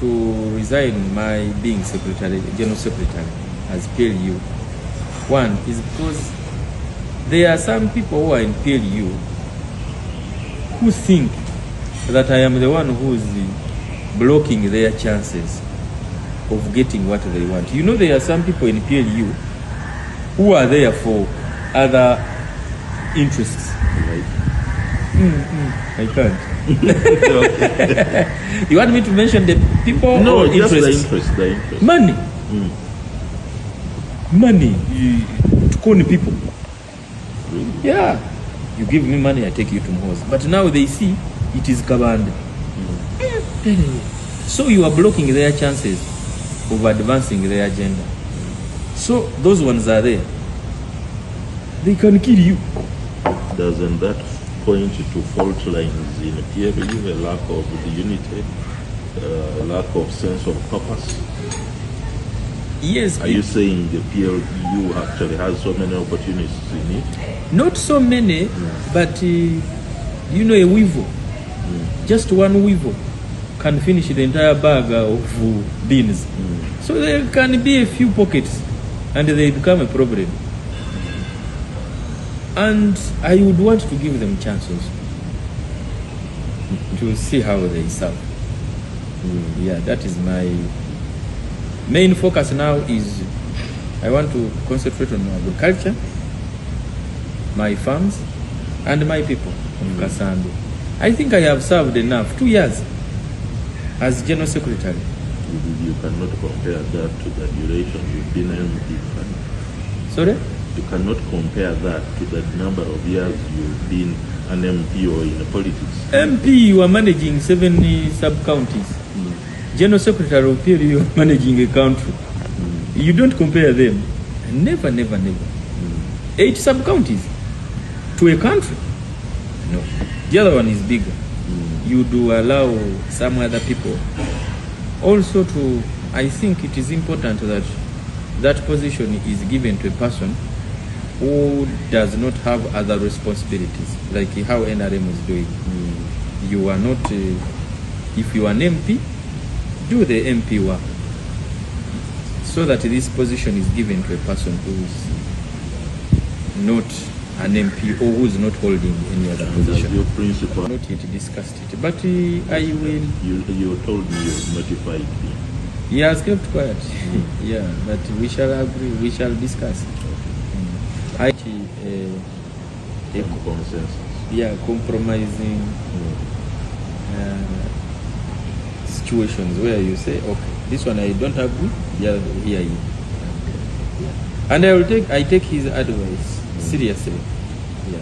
to resign my being secretary, general secretary as PLU. One is because there are some people who are in PLU who think that I am the one who is blocking their chances of getting what they want. You know, there are some people in PLU who are there for other interests. Right. I can't. You want me to mention the people? No, or just interests? the interest. Money. Money to con people. Really? Yeah. You give me money, I take you to Mhoza. But now they see it is Kabande. So you are blocking their chances of advancing their agenda. So those ones are there. They can kill you. Doesn't that point to fault lines in PLU, a lack of the unity, lack of sense of purpose? Yes. Are you saying the PLU actually has so many opportunities in it? Not so many, but you know, a weevil, just one weevil can finish the entire bag of beans. So there can be a few pockets and they become a problem. And I would want to give them chances to see how they serve. Yeah, that is my main focus now. Is I want to concentrate on agriculture, my farms, and my people of Kasando. I think I have served enough. 2 years as General Secretary. You cannot compare that to the duration you've been MP. Sorry? You cannot compare that to the number of years you've been an MP or in politics. MP, you are managing 7 sub-counties. General Secretary of PLU, you are managing a country. You don't compare them. Never, never, never. 8 sub-counties to a country. No. The other one is bigger. You do allow some other people also to, I think it is important that that position is given to a person who does not have other responsibilities, like how NRM is doing. You are not, if you are an MP, do the MP work, so that this position is given to a person who is not an MP or who is not holding any other position. Your principal. Not yet discussed it, but I will. You told me you notified me. He has kept quiet. Yeah, but we shall agree. We shall discuss. A consensus. Yeah, compromising situations where you say, okay, this one I don't agree. Yeah, here you. And I take his advice seriously. Yeah.